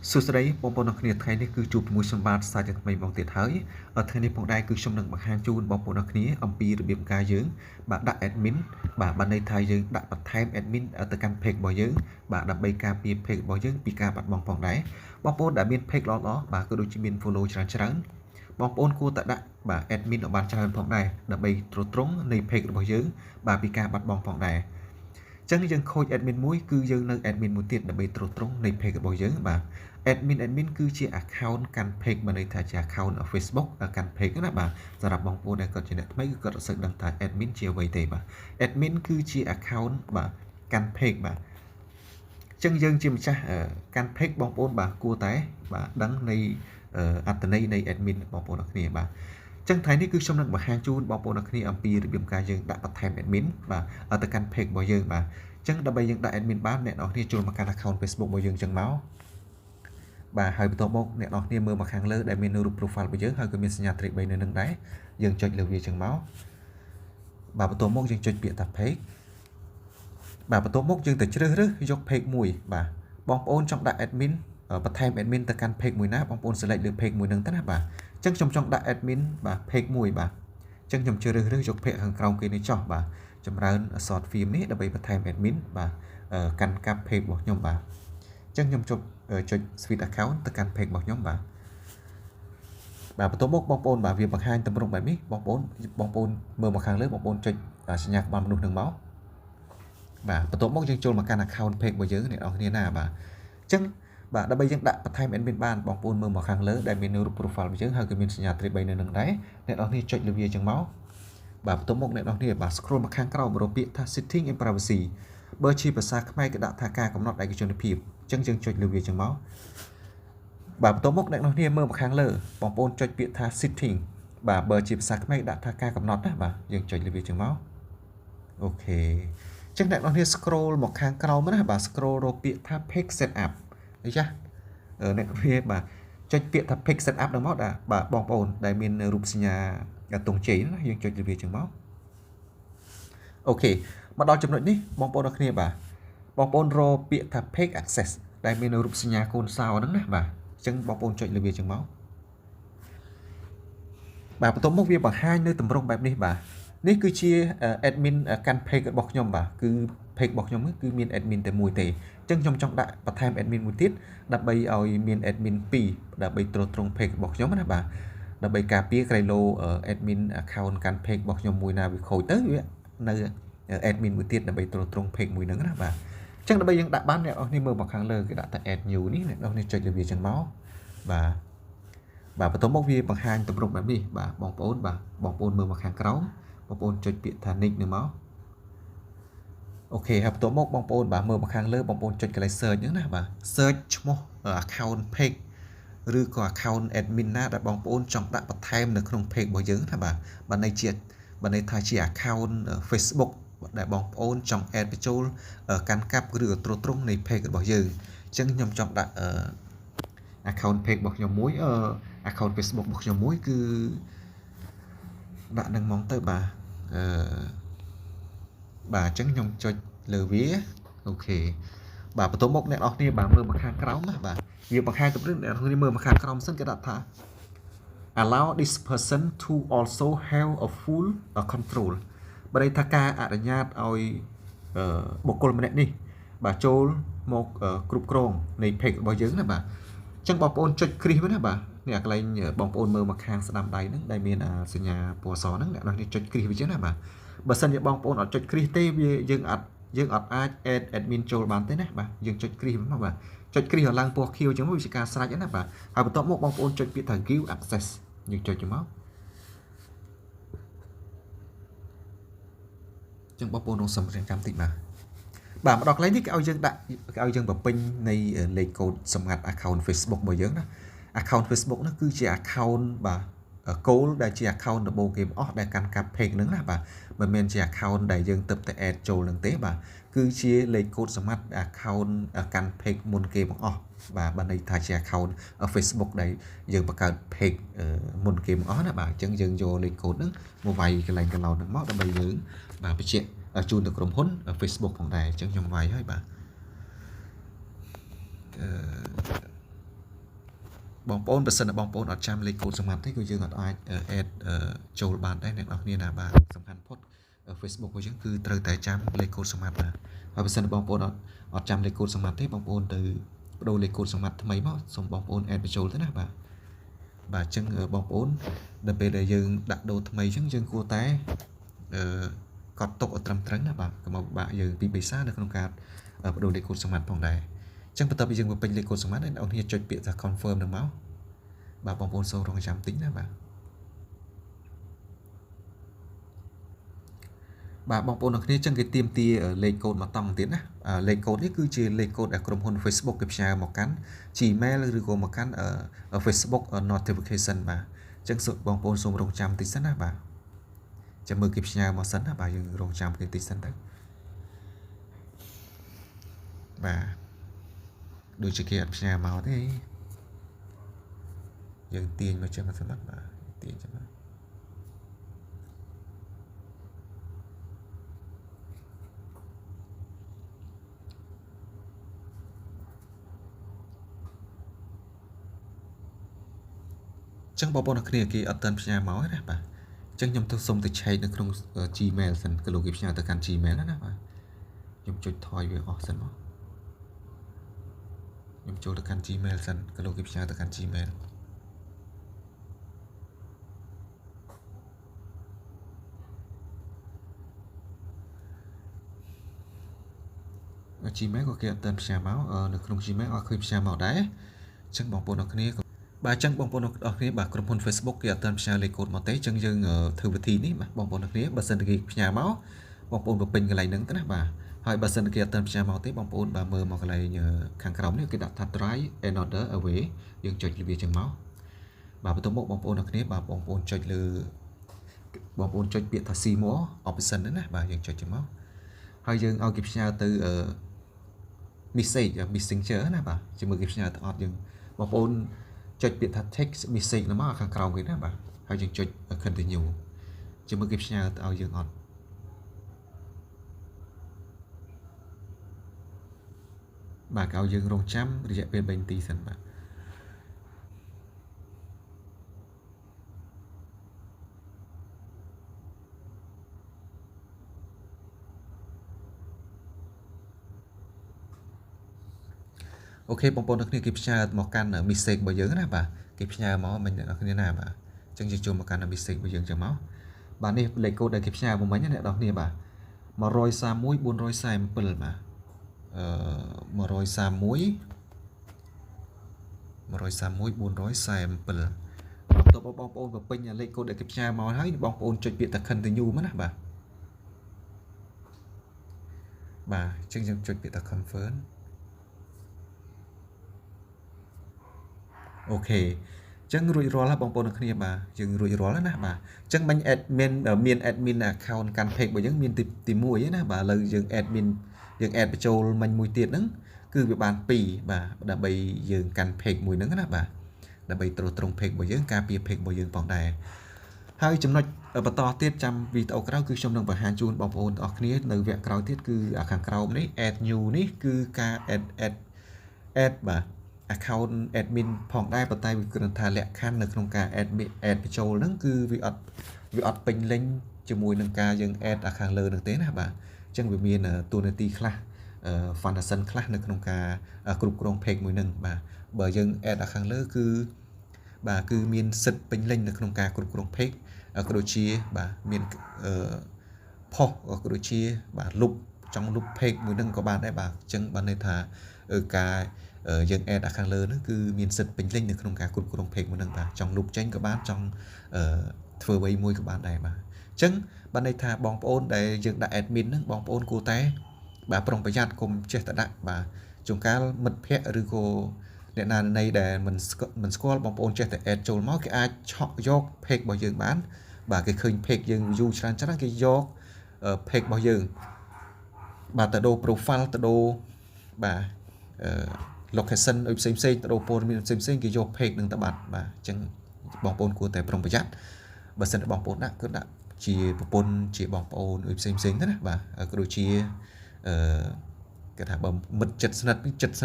សួស្តីបងប្អូនអ្នកគ្នាថ្ងៃនេះគឺជួបជាមួយសម្បត្តិសាជាថ្មីមកទៀតហើយថ្ងៃនេះផងដែរគឺខ្ញុំនឹងបង្ហាញជូនបងប្អូនអ្នកគ្នាអំពីរបៀបការយើងបាទដាក់ admin បាទន័យថាយើងដាក់បន្ថែម admin ទៅកាន់ page របស់យើងបាទដើម្បីការពារ page របស់យើងពីការបាត់បង់ផងដែរបងប្អូនដែលមាន page ល្អៗបាទក៏ដូចជាមាន follow ច្រើនបងប្អូនគួរតែដាក់បាទ admin ឲ្យបានច្រើនផងដែរដើម្បីទ្រទ្រង់នៃ page របស់យើងបាទពីការបាត់បង់ផងដែរចឹងយើងខូច admin មួយគឺយើងនៅ admin មួយទៀតដើម្បីទ្រទ្រង់នៃ page របស់យើងបាទ admin គឺជា account កាន់ page បើន័យថាជា account Facebook កាន់ page ណាបាទសម្រាប់បងប្អូនដែលគាត់ជាអ្នកថ្មីគឺគាត់អត់សូវដឹងថា admin ជាអ្វីទេបាទ admin គឺជា account បាទកាន់ page បាទចឹងយើងជាម្ចាស់កាន់ page បងប្អូនបាទគួរតែបាទដឹងនៃអត្ថន័យនៃ admin បងប្អូនអរគ្នាបាទចឹងថ្ងៃនេះគឺខ្ញុំនឹងបង្ហាញជូនបងប្អូនអរគ្នាអំពីរបៀបការយើងដាក់បន្ថែម admin បាទទៅកាន់ page របស់យើងបាទចឹងដើម្បីយើងដាក់ admin បានអ្នកនរគ្នាចូលមកកាន់ account Facebook របស់យើងចឹងមកបាទហើយបន្ទាប់មកអ្នកនរគ្នាមើលមកខាងលើដែលមានរូប profile របស់យើងហើយក៏មានសញ្ញាត្រី3នៅនឹងដែរយើងចុចលើវាចឹងមកបាទបន្ទាប់មកយើងចុចពាក្យថា page បាទបន្ទាប់មកយើងទៅជ្រើសរើសយក page មួយបាទបងប្អូនចង់ដាក់ admin បន្ថែម admin ទៅកាន់ page មួយណាបងប្អូន select លើ page មួយហ្នឹងទៅណាបាទអញ្ចឹងខ្ញុំចង់ដាក់ admin បាទ page មួយបាទអញ្ចឹងខ្ញុំជ្រើសរើសយក page ខាងក្រោមគេនេះចោះបាទចម្រើន short film នេះដើម្បីបន្ថែម admin បាទកាន់កាប់ page របស់ខ្ញុំបាទអញ្ចឹងខ្ញុំចុច switch account ទៅកាន់ page របស់ខ្ញុំបាទបន្ទាប់មកបងប្អូនបាទវាបង្ហាញទម្រង់បែបនេះបងប្អូនមើលមកខាងលើបងប្អូនចុចសញ្ញាក្បាលមនុស្សនឹងមកបាទបន្ទាប់មកយើងចូលមកកាន់ account page របស់យើងអ្នកនរគ្នាណាបាទអញ្ចឹងបាទដើម្បីយើងដាក់បន្ថែម admin បានបងប្អូនមើលមកខាងលើដែលមានរូប profile របស់យើងហើយក៏មានសញ្ញាត្រី3នៅនឹងដែរអ្នកនរគ្នាចុចលើវាអញ្ចឹងមកបាទបន្ទាប់មកអ្នកនរគ្នាបាទ scroll មកខាងក្រោមរកពាក្យថា setting and privacy បើជាភាសាខ្មែរគេដាក់ថាការកំណត់ឯកជនភាពអញ្ចឹងយើងចុចលើវាអញ្ចឹងមកបាទបន្ទាប់មកអ្នកនរគ្នាមើលមកខាងលើបងប្អូនចុចពាក្យថា setting បាទបើជាភាសាខ្មែរដាក់ថាការកំណត់ណាបាទយើងចុចលើវាអញ្ចឹងមកអូខេចឹងអ្នកនរគ្នា scroll មកខាងក្រោមណាបាទ scroll រកពាក្យថា page setup អីចាអ្នកនរគ្នាបាទចុចពាក្យថា page setup ដល់មកបាទបងប្អូនដែលមានរូបសញ្ញាទង់ជ័យណាយើងចុចលើវាចឹងមកអូខេមកដល់ចំណុចនេះបងប្អូនអ្នកគ្នាបាទបងប្អូនរកពាក្យថា page access ដែលមានរូបសញ្ញាកូនសោហ្នឹងណាបាទអញ្ចឹងបងប្អូនចុចលើវាចឹងមកបាទបន្ទាប់មកវាបង្ហាញនៅទម្រង់បែបនេះបាទនេះគឺជា admin កាន់ page របស់ខ្ញុំបាទគឺ page របស់ខ្ញុំគឺមាន admin តែមួយទេអញ្ចឹងខ្ញុំចង់ដាក់បន្ថែម admin មួយទៀតដើម្បីឲ្យមាន admin 2ដើម្បីទ្រទ្រង់ page របស់ខ្ញុំណាបាទដើម្បីការពារក្រៃលោ admin account កាន់ page របស់ខ្ញុំមួយណាវាខូចទៅវានៅ admin មួយទៀតដើម្បីទ្រទ្រង់ page មួយហ្នឹងណាបាទអញ្ចឹងដើម្បីយើងដាក់បានអ្នកនរគ្នាមើលមកខាងលើគេដាក់ថា add new នេះអ្នកនរគ្នាចុចលើវាចឹងមកបាទបន្ទាប់មកវាបង្ហាញទម្រង់បែបនេះបាទបងប្អូនមើលមកខាងក្រោមបងប្អូនចុចពាក្យថា nick នឹងមកអូខេហើយបន្ទាប់មកបងប្អូនបាទមើលមកខាងលើបងប្អូនចុចកន្លែង search ហ្នឹងណាបាទ search ឈ្មោះ account page ឬក៏ account admin ណាដែលបងប្អូនចង់ដាក់បន្ថែមនៅក្នុង page របស់យើងណាបាទបើន័យថាជា account Facebook ដែលបងប្អូនចង់ add បញ្ចូលកាន់កាប់ឬក៏ទ្រទ្រង់នៃ page របស់យើងអញ្ចឹងខ្ញុំចង់ដាក់account page របស់ខ្ញុំមួយaccount Facebook របស់ខ្ញុំមួយគឺដាក់នឹងហ្មងទៅបាទបាទអញ្ចឹងខ្ញុំចុចលើវាអូខេបាទបន្ទាប់មកអ្នកនរគ្នាបាទមើលមកខាងក្រោមណាបាទវាបង្ហាញទម្រង់អ្នកនរគ្នាមើលមកខាងក្រោមសិនគេដាក់ថា allow this person to also have a full control បើន័យថាការអនុញ្ញាតឲ្យបុគ្គលម្នាក់នេះបាទចូលមកគ្រប់គ្រងនៃ page របស់យើងណាបាទអញ្ចឹងបងប្អូនចុចគ្រីសណាបាទនេះកន្លែងបងប្អូនមើលមកខាងស្ដាំដៃហ្នឹងដែលមានសញ្ញាពណ៌សហ្នឹងអ្នកនរគ្នាចុចគ្រីសវាចឹងណាបាទបើសិនជាបងប្អូនអត់ចុចគ្រីសទេវាយើងអត់អាច add admin ចូលបានទេណាបាទយើងចុចគ្រីសមកបាទចុចគ្រីសឲ្យឡើងពណ៌ខៀវចឹងវាជាការស្រេចណាបាទហើយបន្ទាប់មកបងប្អូនចុចពាក្យថា give access យើងចុចមកចឹងបងប្អូនរងសម្រាប់កម្មតិចបាទមកដល់កន្លែងនេះគេឲ្យយើងដាក់គេឲ្យយើងបំពេញនៃលេខកូដសម្ងាត់ account Facebook របស់យើងណា account Facebook នោះគឺជា account បាទគោលដែលជា account ដំបូងគេអស់ដែលកាន់កាប់ page ហ្នឹងណាបាទមិនមែនជា account ដែលយើងទៅតែ add ចូលនឹងទេបាទគឺជាលេខកូដសម្ងាត់ account កាន់ page មុនគេបង្អស់បាទបើន័យថាជា account Facebook ដែលយើងបង្កើត page មុនគេបង្អស់ណាបាទអញ្ចឹងយើងយកលេខកូដហ្នឹងមកវាយកន្លែងកន្លោនហ្នឹងមកដើម្បីយើងបាទបញ្ជាក់ជូនទៅក្រុមហ៊ុន Facebook ផងដែរអញ្ចឹងខ្ញុំវាយហើយបាទ បងប្អូនបើសិនតែបងប្អូនអត់ចាំលេខកូដសម្ងាត់ទេគឺយើងអត់អាច add ចូលបានដែរអ្នកនរគ្នាណាបាទសំខាន់ផុត Facebook របស់យើងគឺត្រូវតែចាំលេខកូដសម្ងាត់បាទហើយបើសិនបងប្អូនអត់ចាំលេខកូដសម្ងាត់ទេបងប្អូនទៅបដូរលេខកូដសម្ងាត់ថ្មីមកសូមបងប្អូន add បញ្ចូលទៅណាបាទអញ្ចឹងបងប្អូនដល់ពេលដែលយើងដាក់ដូរថ្មីអញ្ចឹងយើងគួរតែកត់ទុកឲ្យត្រឹមត្រូវណាបាទកុំឲ្យពិបាកយើងពីបិសានៅក្នុងការបដូរលេខកូដសម្ងាត់ផងដែរអញ្ចឹងបន្ទាប់ពីយើងបំពេញលេខកូដសម្ងាត់អ្នកនរគ្នាចុចពាក្យថា confirm នឹងមកបាទបងប្អូនសូមរងចាំតិចណាបាទបងប្អូនអ្នកគ្នាចឹងគេទាមទារលេខកូដមកតង់ទៀតណាលេខកូដនេះគឺជាលេខកូដដែលក្រុមហ៊ុន Facebook គេផ្ញើមកកាន់ Gmail ឬក៏មកកាន់ Facebook notification បាទអញ្ចឹងបងប្អូនសូមរងចាំតិចសិនណាបាទចាំមើលគេផ្ញើមកសិនណាបាទយើងរងចាំគេតិចសិនទៅបាទដូចជាគេអត់ផ្ញើមកទេយើងទាញមកចឹងសិនណាបាទទាញចឹងណាចឹងបងប្អូនអ្នកគ្នាគេអត់ទាន់ផ្ញើមកទេណាបាទចឹងខ្ញុំទៅសុំទៅឆែកនៅក្នុង Gmail សិនក៏លោកគេផ្ញើទៅកាន់ Gmail ណាបាទខ្ញុំចុចថយវាអស់សិនមកខ្ញុំចូលទៅកាន់ Gmail សិនក៏លោកគេផ្ញើទៅកាន់ Gmail Gmail ក៏គេអត់ទាន់ផ្ញើមកនៅក្នុង Gmail អត់ឃើញផ្ញើមកដែរអញ្ចឹងបងប្អូនអ្នកគ្នាបាទអញ្ចឹងបងប្អូនអ្នកគ្នាបាទក្រុមហ៊ុន Facebook គេអត់ទាន់ផ្ញើលេខកូដមកទេអញ្ចឹងយើងធ្វើវិធីនេះបាទបងប្អូនអ្នកគ្នាបើសិនគេផ្ញើមកបងប្អូនបំពេញកន្លែងហ្នឹងទៅណាបាទហើយបើសិនគេអត់ទាន់ផ្ញើមកទេបងប្អូនបាទមើលមកកន្លែងខាងក្រោមនេះគេដាក់ថា try another away យើងចុចវាចឹងមកបាទបន្ទាប់មកបងប្អូនអ្នកគ្នាបាទបងប្អូនចុចលើបងប្អូនចុចពាក្យថា see more option ហ្នឹងណាបាទយើងចុចចឹងមកហើយយើងឲ្យគេផ្ញើទៅmessage messenger ណាបាទជាមួយគេផ្ញើទៅអត់យើងបងប្អូនចុចពាក្យថា text message នៅមកខាងក្រោមគេណាបាទហើយយើងចុច continue ជាមួយគេផ្ញើទៅឲ្យយើងអត់បាទឲ្យយើងរងចាំរយៈពេល3នាទីសិនបាទអូខេបងប្អូនអ្នកគ្នាគេផ្ញើមកកាន់ message របស់យើងណាបាទគេផ្ញើមកមិញអ្នកគ្នាណាបាទអញ្ចឹងយើងចូលមកកាន់ message របស់យើងចឹងមកបាទនេះលេខកូដដែលគេផ្ញើមកមិញណាអ្នកនរគ្នាបាទ131 447បាទ131 447បន្ទាប់មកបងប្អូនបំពេញលេខកូដដែលគេផ្ញើមកហើយបងប្អូនចុចពាក្យថា continue មកណាបាទអញ្ចឹងយើងចុចពាក្យថា confirm អូខេអញ្ចឹងរួចរាល់ហើយបងប្អូនអ្នកគ្នាបាទយើងរួចរាល់ហើយណាបាទអញ្ចឹងមិញ admin មាន admin account កាន់ page របស់យើងមានទី1ឯណាបាទឥឡូវយើង admin យើង add បញ្ចូលមិញមួយទៀតហ្នឹងគឺវាបាន2បាទដើម្បីយើងកាន់ page មួយហ្នឹងណាបាទដើម្បីត្រួតត្រង page របស់យើងការពារ page របស់យើងផងដែរហើយចំណុចបន្តទៀតចាំវីដេអូក្រោយគឺខ្ញុំនឹងបង្ហាញជូនបងប្អូនទាំងអស់គ្នានៅវគ្គក្រោយទៀតគឺខាងក្រោមនេះ add new នេះគឺការ add បាទ account admin ផងដែរប៉ុន្តែវាគ្រាន់ថាលក្ខខណ្ឌនៅក្នុងការ add បញ្ចូលហ្នឹងគឺវាអត់ពេញលេញជាមួយនឹងការយើង add ខាងលើនឹងទេណាបាទអញ្ចឹងវាមានតួនាទីខ្លះfunction ខ្លះនៅក្នុងការគ្រប់គ្រង page មួយហ្នឹងបាទបើយើង add ខាងលើគឺបាទគឺមានសិទ្ធិពេញលេញនៅក្នុងការគ្រប់គ្រង page ក៏ដូចជាបាទមានផុសក៏ដូចជាបាទលុបចង់លុប page មួយហ្នឹងក៏បានដែរបាទអញ្ចឹងបានន័យថាការយើង add ខាងលើហ្នឹងគឺមានសិទ្ធិពេញលេញនៅក្នុងការគ្រប់គ្រង page មួយហ្នឹងបាទចង់លុបចេញក៏បានចង់ធ្វើអ្វីមួយក៏បានដែរបាទអញ្ចឹងបានន័យថាបងប្អូនដែលយើងដាក់ admin ហ្នឹងបងប្អូនគួរតែបាទប្រុងប្រយ័ត្នកុំចេះតែដាក់បាទជួនកាលមិត្តភ័ក្តិឬក៏អ្នកណាណីដែលមិនស្គាល់បងប្អូនចេះតែ add ចូលមកគេអាចឆក់យក page របស់យើងបានបាទគេឃើញ page យើង view ច្រើនគេយក page របស់យើងបាទទៅដូរ profile ទៅដូរបាទlocation ឲ្យផ្សេងទៅដូរព័ត៌មានផ្សេងគេយក page នឹងទៅបាត់បាទអញ្ចឹងបងប្អូនគួរតែប្រុងប្រយ័ត្នបើសិនបងប្អូនដាក់គឺដាក់ជាប្រពន្ធជាបងប្អូនឲ្យផ្សេងទៅណាបាទក៏ដូចជាគេថាបើមិត្តចិត្តស្និទ្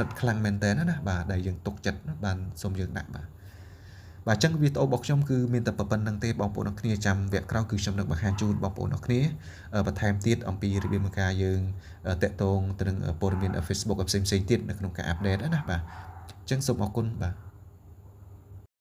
ធខ្លាំងមែនតើណាបាទដែលយើងទុកចិត្តបានសូមយើងដាក់បាទ បាទអញ្ចឹងវីដេអូរបស់ខ្ញុំគឺមានតែប៉ុណ្្នឹងទេបងប្អូនអរគ្នាចាំវគ្គក្រោយគឺខ្ញុំនឹងបង្ហាញជូនបងប្អូនអរគ្នាបន្ថែមទៀតអំពីរបៀបនៃការយើងតាក់ទងទៅនឹងព័ត៌មាន Facebook ផ្សេងៗទៀតនៅក្នុងការអាប់ដេតណាបាទអញ្ចឹងសូមអរគុណបាទ